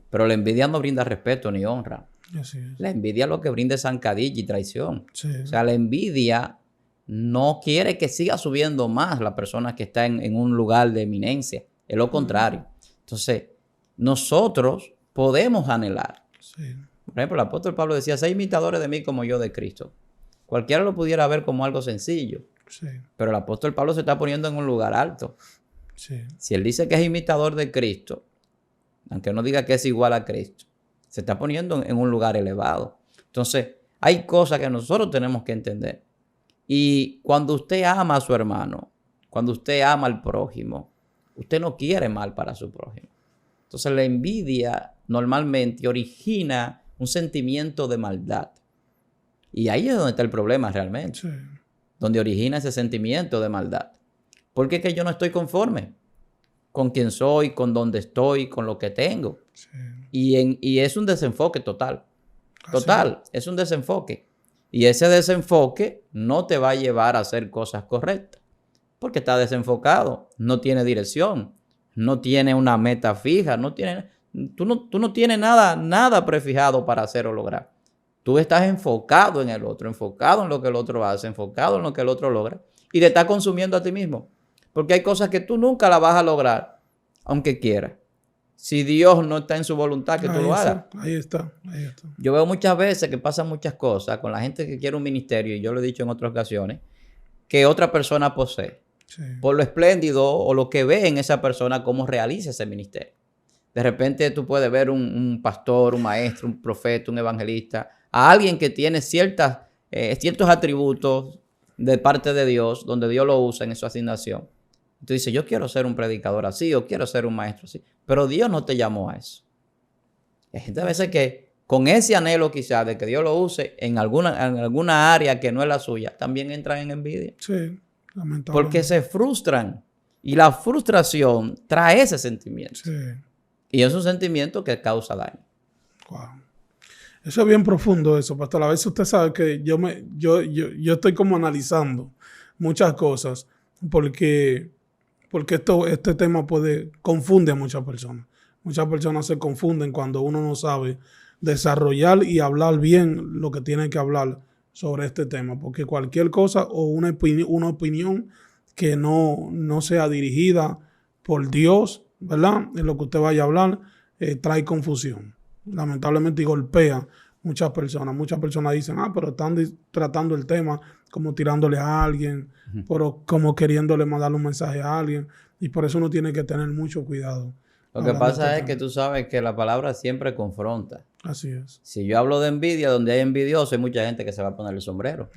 Pero la envidia no brinda respeto ni honra. Así es. La envidia lo que brinda es zancadilla y traición. Sí. O sea, la envidia no quiere que siga subiendo más la persona que está en un lugar de eminencia. Es lo contrario. Entonces, nosotros podemos anhelar. Sí. Por ejemplo, el apóstol Pablo decía, sé imitadores de mí como yo de Cristo. Cualquiera lo pudiera ver como algo sencillo. Sí. Pero el apóstol Pablo se está poniendo en un lugar alto. Sí. Si él dice que es imitador de Cristo, aunque no diga que es igual a Cristo, se está poniendo en un lugar elevado. Entonces, hay cosas que nosotros tenemos que entender. Y cuando usted ama a su hermano, cuando usted ama al prójimo, usted no quiere mal para su prójimo. Entonces, la envidia normalmente origina un sentimiento de maldad. Y ahí es donde está el problema realmente. Sí. Donde origina ese sentimiento de maldad. Porque es que yo no estoy conforme con quien soy, con donde estoy, con lo que tengo. Sí. Y es un desenfoque total. Así Total, es un desenfoque. Y ese desenfoque no te va a llevar a hacer cosas correctas. Porque está desenfocado, no tiene dirección, no tiene una meta fija, tú no tienes nada prefijado para hacer o lograr. Tú estás enfocado en el otro, enfocado en lo que el otro hace, enfocado en lo que el otro logra. Y te estás consumiendo a ti mismo. Porque hay cosas que tú nunca las vas a lograr, aunque quieras. Si Dios no está en su voluntad que tú lo hagas. Ahí está. Yo veo muchas veces que pasan muchas cosas con la gente que quiere un ministerio, y yo lo he dicho en otras ocasiones, que otra persona posee. Sí. Por lo espléndido o lo que ve en esa persona, cómo realiza ese ministerio. De repente tú puedes ver un pastor, un maestro, un profeta, un evangelista, a alguien que tiene ciertos atributos de parte de Dios, donde Dios lo usa en su asignación. Tú dices, yo quiero ser un predicador así, o quiero ser un maestro así. Pero Dios no te llamó a eso. Hay gente a veces que con ese anhelo quizás de que Dios lo use en alguna área que no es la suya, también entran en envidia. Sí, lamentablemente. Porque se frustran. Y la frustración trae ese sentimiento. Sí. Y es un sentimiento que causa daño. Wow. Eso es bien profundo eso, pastor. A veces usted sabe que yo estoy como analizando muchas cosas porque este tema confunde a muchas personas. Muchas personas se confunden cuando uno no sabe desarrollar y hablar bien lo que tiene que hablar sobre este tema, porque cualquier cosa o una opinión que no sea dirigida por Dios, ¿verdad? En lo que usted vaya a hablar, trae confusión. Lamentablemente, y golpea muchas personas. Muchas personas dicen, pero están tratando el tema como tirándole a alguien, pero como queriéndole mandarle un mensaje a alguien. Y por eso uno tiene que tener mucho cuidado. Lo que pasa es que tú sabes que la palabra siempre confronta. Así es. Si yo hablo de envidia, donde hay envidioso, hay mucha gente que se va a poner el sombrero.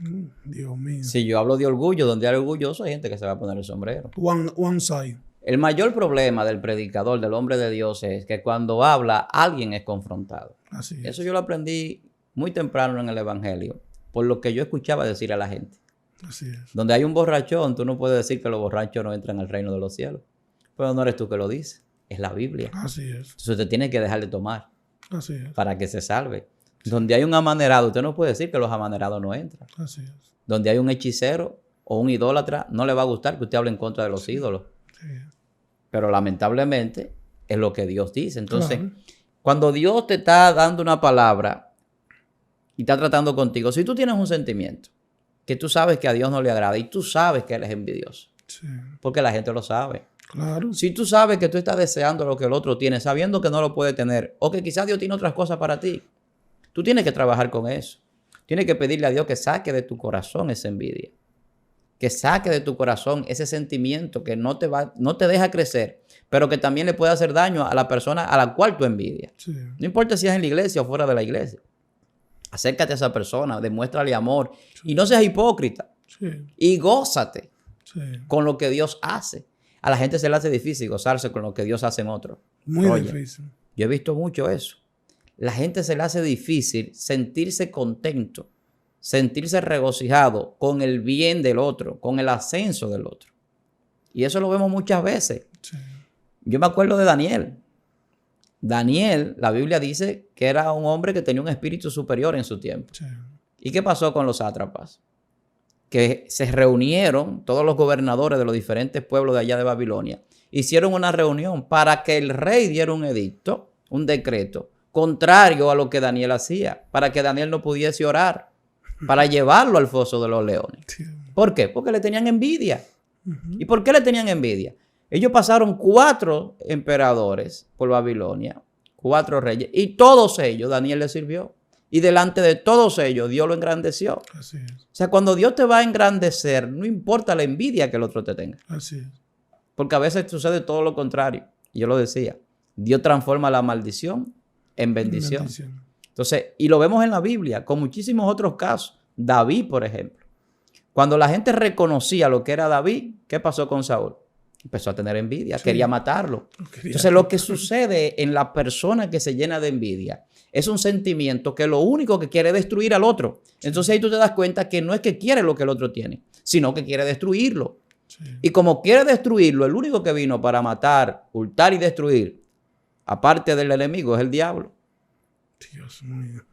Dios mío. Si yo hablo de orgullo, donde hay orgulloso, hay gente que se va a poner el sombrero. One side. El mayor problema del predicador, del hombre de Dios, es que cuando habla, alguien es confrontado. Así es. Eso yo lo aprendí muy temprano en el Evangelio, por lo que yo escuchaba decir a la gente. Así es. Donde hay un borrachón, tú no puedes decir que los borrachos no entran al reino de los cielos. Pero no eres tú que lo dices, es la Biblia. Así es. Entonces te tienes que dejar de tomar Así es. para que se salve. Donde hay un amanerado, usted no puede decir que los amanerados no entran. Así es. Donde hay un hechicero o un idólatra, no le va a gustar que usted hable en contra de los ídolos. Sí. Pero lamentablemente es lo que Dios dice. Entonces, Claro. cuando Dios te está dando una palabra y está tratando contigo, si tú tienes un sentimiento que tú sabes que a Dios no le agrada y tú sabes que Él es envidioso, Sí. porque la gente lo sabe. Claro. Si tú sabes que tú estás deseando lo que el otro tiene, sabiendo que no lo puede tener, o que quizás Dios tiene otras cosas para ti, tú tienes que trabajar con eso. Tienes que pedirle a Dios que saque de tu corazón esa envidia. Que saque de tu corazón ese sentimiento que no te deja crecer, pero que también le puede hacer daño a la persona a la cual tú envidias. Sí. No importa si es en la iglesia o fuera de la iglesia. Acércate a esa persona, demuéstrale amor y no seas hipócrita. Sí. Y gózate Sí. con lo que Dios hace. A la gente se le hace difícil gozarse con lo que Dios hace en otros. Muy Oye, difícil. yo he visto mucho eso. La gente se le hace difícil sentirse contento, sentirse regocijado con el bien del otro, con el ascenso del otro. Y eso lo vemos muchas veces. Sí. Yo me acuerdo de Daniel. Daniel, la Biblia dice que era un hombre que tenía un espíritu superior en su tiempo. Sí. ¿Y qué pasó con los sátrapas? que se reunieron todos los gobernadores de los diferentes pueblos de allá de Babilonia. Hicieron una reunión para que el rey diera un edicto, un decreto, contrario a lo que Daniel hacía, para que Daniel no pudiese orar, para llevarlo al foso de los leones. ¿Por qué? Porque le tenían envidia. ¿Y por qué le tenían envidia? Ellos pasaron 4 emperadores por Babilonia, 4 reyes, y todos ellos Daniel les sirvió. Y delante de todos ellos Dios lo engrandeció. Así es. O sea, cuando Dios te va a engrandecer, no importa la envidia que el otro te tenga. Así es. Porque a veces sucede todo lo contrario. Yo lo decía, Dios transforma la maldición en bendición. Entonces, y lo vemos en la Biblia, con muchísimos otros casos. David, por ejemplo. Cuando la gente reconocía lo que era David, ¿qué pasó con Saúl? Empezó a tener envidia, quería matarlo. Entonces, lo que sucede en la persona que se llena de envidia es un sentimiento que lo único que quiere es destruir al otro. Entonces, ahí tú te das cuenta que no es que quiere lo que el otro tiene, sino que quiere destruirlo. Y como quiere destruirlo, el único que vino para matar, hurtar y destruir, aparte del enemigo, es el diablo. Dios mío.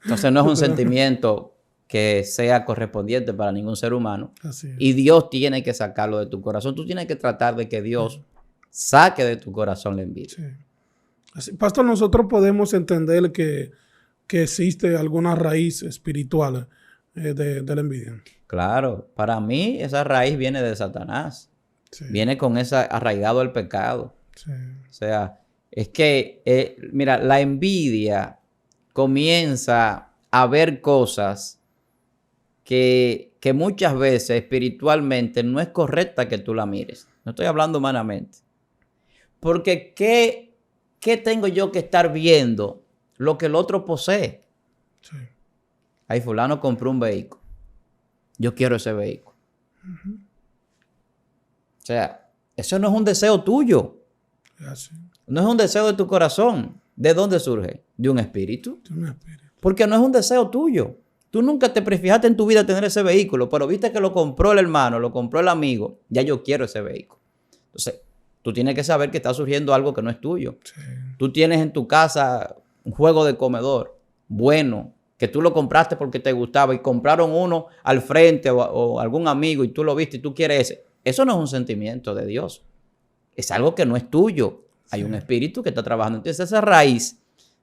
Entonces no es un sentimiento que sea correspondiente para ningún ser humano. Así es. Y Dios tiene que sacarlo de tu corazón. Tú tienes que tratar de que Dios saque de tu corazón la envidia. Sí. Así, pastor, nosotros podemos entender que existe alguna raíz espiritual de la envidia. Claro, para mí esa raíz viene de Satanás. Sí. Viene con esa arraigado el pecado. Sí. O sea, es que, mira, la envidia comienza a ver cosas que muchas veces espiritualmente no es correcta que tú la mires. No estoy hablando humanamente. Porque ¿qué tengo yo que estar viendo lo que el otro posee? Sí. Ahí fulano compró un vehículo. Yo quiero ese vehículo. O sea, eso no es un deseo tuyo. Así. No es un deseo de tu corazón. ¿De dónde surge? De un espíritu. De un espíritu. Porque no es un deseo tuyo. Tú nunca te fijaste en tu vida tener ese vehículo, pero viste que lo compró el hermano, lo compró el amigo. Ya yo quiero ese vehículo. Entonces, tú tienes que saber que está surgiendo algo que no es tuyo. Sí. Tú tienes en tu casa un juego de comedor bueno, que tú lo compraste porque te gustaba y compraron uno al frente o algún amigo y tú lo viste y tú quieres ese. Eso no es un sentimiento de Dios. Es algo que no es tuyo. Hay un espíritu que está trabajando. Entonces esa raíz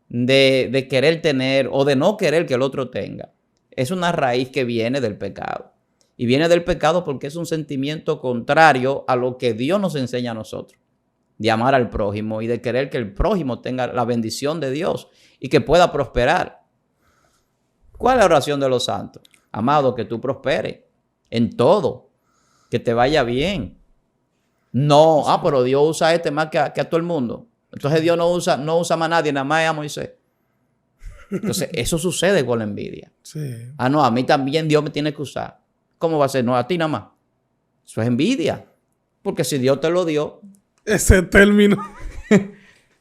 de querer tener o de no querer que el otro tenga es una raíz que viene del pecado. Y viene del pecado porque es un sentimiento contrario a lo que Dios nos enseña a nosotros. De amar al prójimo y de querer que el prójimo tenga la bendición de Dios y que pueda prosperar. ¿Cuál es la oración de los santos? Amado, que tú prosperes en todo, que te vaya bien. No, pero Dios usa a este más que a todo el mundo. Entonces Dios no usa más a nadie, nada más a Moisés. Entonces eso sucede con la envidia. Sí. Ah, no, a mí también Dios me tiene que usar. ¿Cómo va a ser? No, a ti nada más. Eso es envidia. Porque si Dios te lo dio. Ese término.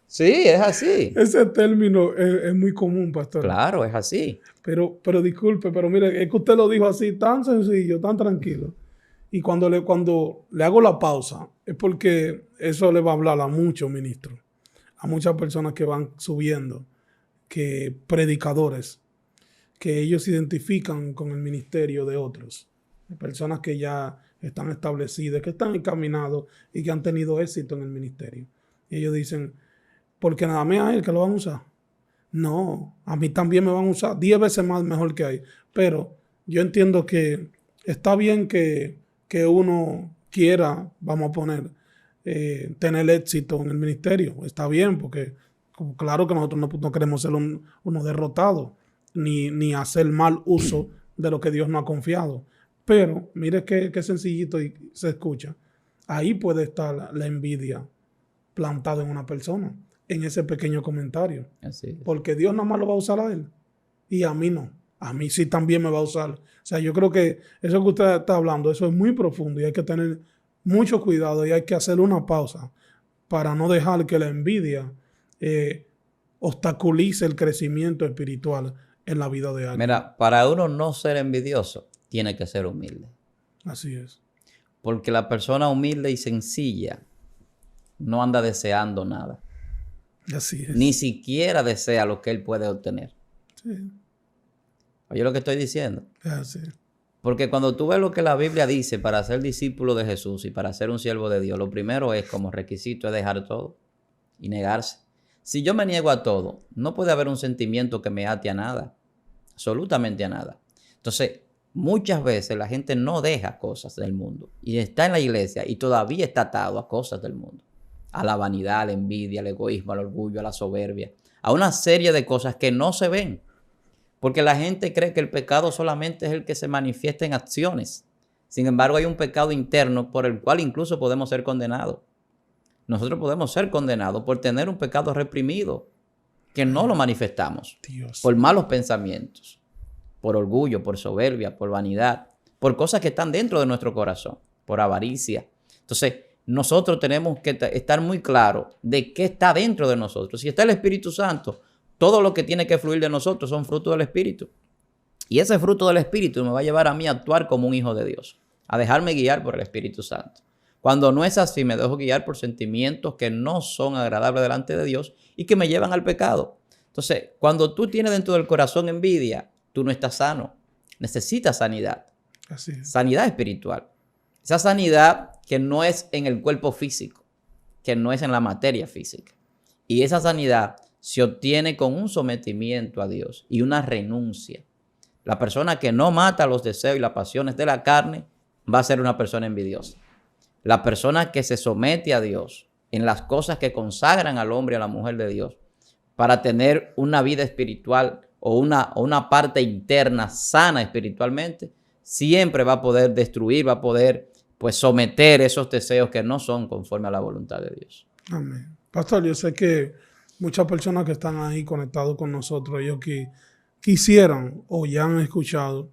Sí, es así. Ese término es muy común, pastor. Claro, es así. Pero disculpe, pero mire, es que usted lo dijo así, tan sencillo, tan tranquilo. Y cuando le hago la pausa, es porque eso le va a hablar a muchos ministros, a muchas personas que van subiendo, que predicadores, que ellos se identifican con el ministerio de otros. Personas que ya están establecidas, que están encaminados y que han tenido éxito en el ministerio. Y ellos dicen, porque nada más a él que lo van a usar. No, a mí también me van a usar 10 veces más mejor que a él. Pero yo entiendo que está bien que uno quiera, vamos a poner, tener éxito en el ministerio. Está bien, porque claro que nosotros no queremos ser uno derrotado, ni hacer mal uso de lo que Dios nos ha confiado. Pero mire qué sencillito y se escucha. Ahí puede estar la envidia plantada en una persona, en ese pequeño comentario. Así es. Porque Dios nada más lo va a usar a él. Y a mí no. A mí sí también me va a usar. O sea, yo creo que eso que usted está hablando, eso es muy profundo y hay que tener mucho cuidado y hay que hacer una pausa para no dejar que la envidia obstaculice el crecimiento espiritual en la vida de alguien. Mira, para uno no ser envidioso, tiene que ser humilde. Así es. Porque la persona humilde y sencilla no anda deseando nada. Así es. Ni siquiera desea lo que él puede obtener. Sí. Oye lo que estoy diciendo. Así. Porque cuando tú ves lo que la Biblia dice para ser discípulo de Jesús y para ser un siervo de Dios, lo primero es como requisito es dejar todo y negarse. Si yo me niego a todo, no puede haber un sentimiento que me ate a nada, absolutamente a nada. Entonces, muchas veces la gente no deja cosas del mundo y está en la iglesia y todavía está atado a cosas del mundo, a la vanidad, a la envidia, al egoísmo, al orgullo, a la soberbia, a una serie de cosas que no se ven. Porque la gente cree que el pecado solamente es el que se manifiesta en acciones. Sin embargo, hay un pecado interno por el cual incluso podemos ser condenados. Nosotros podemos ser condenados por tener un pecado reprimido, que no lo manifestamos, Dios. por malos pensamientos, por orgullo, por soberbia, por vanidad, por cosas que están dentro de nuestro corazón, por avaricia. Entonces, nosotros tenemos que estar muy claros de qué está dentro de nosotros. Si está el Espíritu Santo, todo lo que tiene que fluir de nosotros son frutos del Espíritu. Y ese fruto del Espíritu me va a llevar a mí a actuar como un hijo de Dios, a dejarme guiar por el Espíritu Santo. Cuando no es así, me dejo guiar por sentimientos que no son agradables delante de Dios y que me llevan al pecado. Entonces, cuando tú tienes dentro del corazón envidia, tú no estás sano. Necesitas sanidad. Así es. Sanidad espiritual. Esa sanidad que no es en el cuerpo físico, que no es en la materia física. Y esa sanidad se obtiene con un sometimiento a Dios y una renuncia. La persona que no mata los deseos y las pasiones de la carne va a ser una persona envidiosa. La persona que se somete a Dios en las cosas que consagran al hombre y a la mujer de Dios para tener una vida espiritual o una parte interna sana espiritualmente, siempre va a poder destruir, va a poder pues someter esos deseos que no son conforme a la voluntad de Dios. Amén. Pastor, yo sé que muchas personas que están ahí conectados con nosotros, ellos que quisieran o ya han escuchado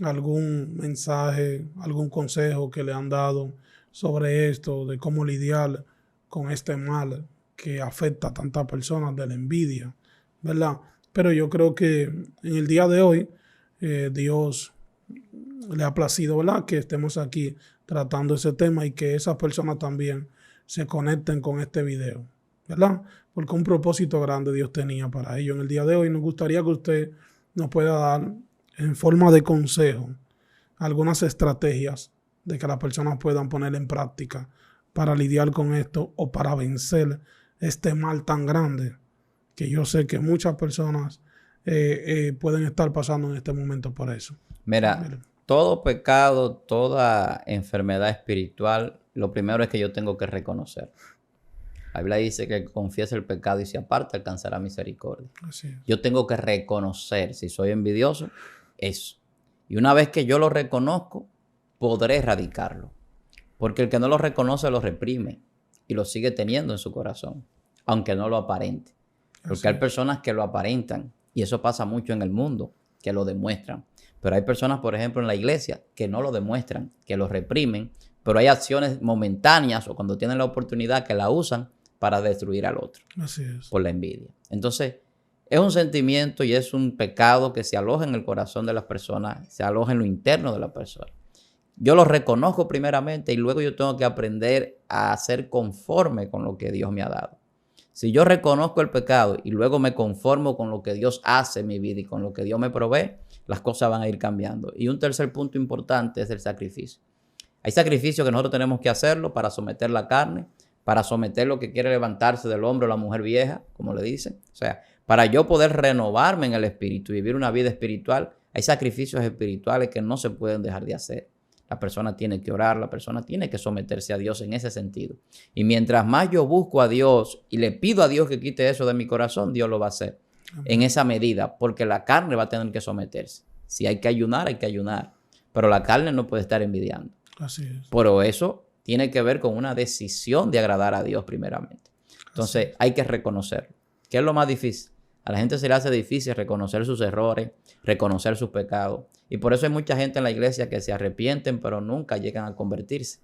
algún mensaje, algún consejo que le han dado sobre esto, de cómo lidiar con este mal que afecta a tantas personas, de la envidia, ¿verdad? Pero yo creo que en el día de hoy Dios le ha placido, ¿verdad?, que estemos aquí tratando ese tema y que esas personas también se conecten con este video, ¿verdad? Porque un propósito grande Dios tenía para ello. En el día de hoy nos gustaría que usted nos pueda dar en forma de consejo algunas estrategias de que las personas puedan poner en práctica para lidiar con esto o para vencer este mal tan grande que yo sé que muchas personas pueden estar pasando en este momento por eso. Mira, todo pecado, toda enfermedad espiritual, lo primero es que yo tengo que reconocer. La Biblia dice que el que confiese el pecado y se aparta alcanzará misericordia. Así es. Yo tengo que reconocer, si soy envidioso, eso. Y una vez que yo lo reconozco, podré erradicarlo. Porque el que no lo reconoce lo reprime y lo sigue teniendo en su corazón, aunque no lo aparente. Porque hay personas que lo aparentan y eso pasa mucho en el mundo, que lo demuestran. Pero hay personas, por ejemplo, en la iglesia que no lo demuestran, que lo reprimen, pero hay acciones momentáneas o cuando tienen la oportunidad que la usan para destruir al otro. Así es. Por la envidia. Entonces, es un sentimiento y es un pecado que se aloja en el corazón de las personas, se aloja en lo interno de la persona. Yo lo reconozco primeramente y luego yo tengo que aprender a ser conforme con lo que Dios me ha dado. Si yo reconozco el pecado y luego me conformo con lo que Dios hace en mi vida y con lo que Dios me provee, las cosas van a ir cambiando. Y un tercer punto importante es el sacrificio. Hay sacrificios que nosotros tenemos que hacerlo para someter la carne, para someter lo que quiere levantarse del hombro la mujer vieja, como le dicen. O sea, para yo poder renovarme en el espíritu y vivir una vida espiritual, hay sacrificios espirituales que no se pueden dejar de hacer. La persona tiene que orar, la persona tiene que someterse a Dios en ese sentido. Y mientras más yo busco a Dios y le pido a Dios que quite eso de mi corazón, Dios lo va a hacer. Amén. En esa medida, porque la carne va a tener que someterse. Si hay que ayunar, hay que ayunar. Pero la carne no puede estar envidiando. Así es. Pero eso tiene que ver con una decisión de agradar a Dios primeramente. Entonces hay que reconocerlo. ¿Qué es lo más difícil? A la gente se le hace difícil reconocer sus errores, reconocer sus pecados. Y por eso hay mucha gente en la iglesia que se arrepienten, pero nunca llegan a convertirse.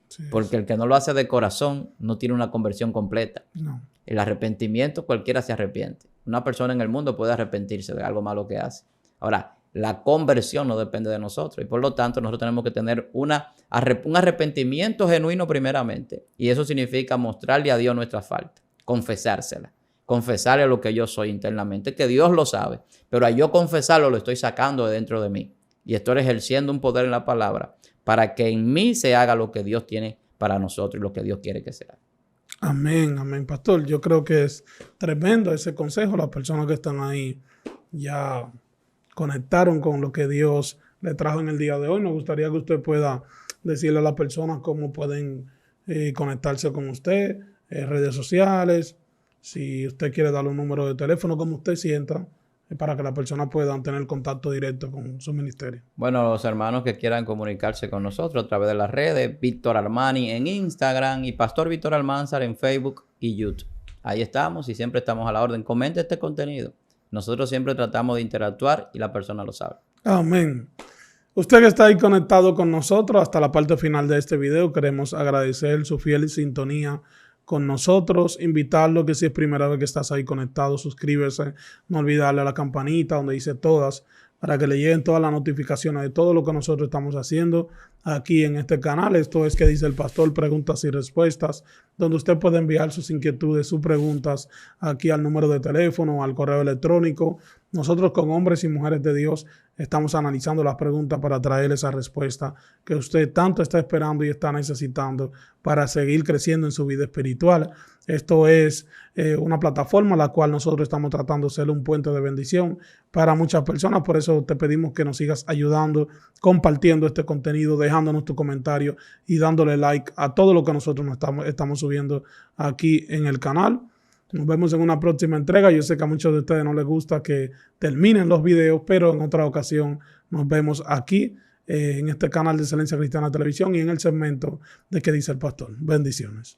Sí, porque el que no lo hace de corazón no tiene una conversión completa. No. El arrepentimiento, cualquiera se arrepiente. Una persona en el mundo puede arrepentirse de algo malo que hace. Ahora, la conversión no depende de nosotros. Y por lo tanto, nosotros tenemos que tener un arrepentimiento genuino primeramente. Y eso significa mostrarle a Dios nuestra falta, confesársela. Confesarle lo que yo soy internamente, que Dios lo sabe, pero a yo confesarlo lo estoy sacando de dentro de mí. y estoy ejerciendo un poder en la palabra para que en mí se haga lo que Dios tiene para nosotros y lo que Dios quiere que se haga. Amén, amén, pastor. Yo creo que es tremendo ese consejo. Las personas que están ahí ya conectaron con lo que Dios le trajo en el día de hoy. Nos gustaría que usted pueda decirle a las personas cómo pueden conectarse con usted, redes sociales, si usted quiere darle un número de teléfono, como usted sienta, para que las personas puedan tener contacto directo con su ministerio. Bueno, los hermanos que quieran comunicarse con nosotros a través de las redes, Víctor Armani en Instagram y Pastor Víctor Almanzar en Facebook y YouTube. Ahí estamos y siempre estamos a la orden. Comente este contenido. Nosotros siempre tratamos de interactuar y la persona lo sabe. Amén. Usted que está ahí conectado con nosotros hasta la parte final de este video, queremos agradecer su fiel sintonía con nosotros, invitarlo que si es primera vez que estás ahí conectado, suscríbese, no olvide darle a la campanita donde dice todas, para que le lleguen todas las notificaciones de todo lo que nosotros estamos haciendo aquí en este canal. Esto es Que Dice el Pastor, preguntas y respuestas, donde usted puede enviar sus inquietudes, sus preguntas aquí al número de teléfono o al correo electrónico. Nosotros con hombres y mujeres de Dios estamos analizando las preguntas para traer esa respuesta que usted tanto está esperando y está necesitando para seguir creciendo en su vida espiritual. Esto es una plataforma la cual nosotros estamos tratando de ser un puente de bendición para muchas personas. Por eso te pedimos que nos sigas ayudando, compartiendo este contenido, dejándonos tu comentario y dándole like a todo lo que nosotros estamos subiendo aquí en el canal. Nos vemos en una próxima entrega. Yo sé que a muchos de ustedes no les gusta que terminen los videos, pero en otra ocasión nos vemos aquí en este canal de Excelencia Cristiana Televisión y en el segmento de ¿Qué Dice el Pastor? Bendiciones.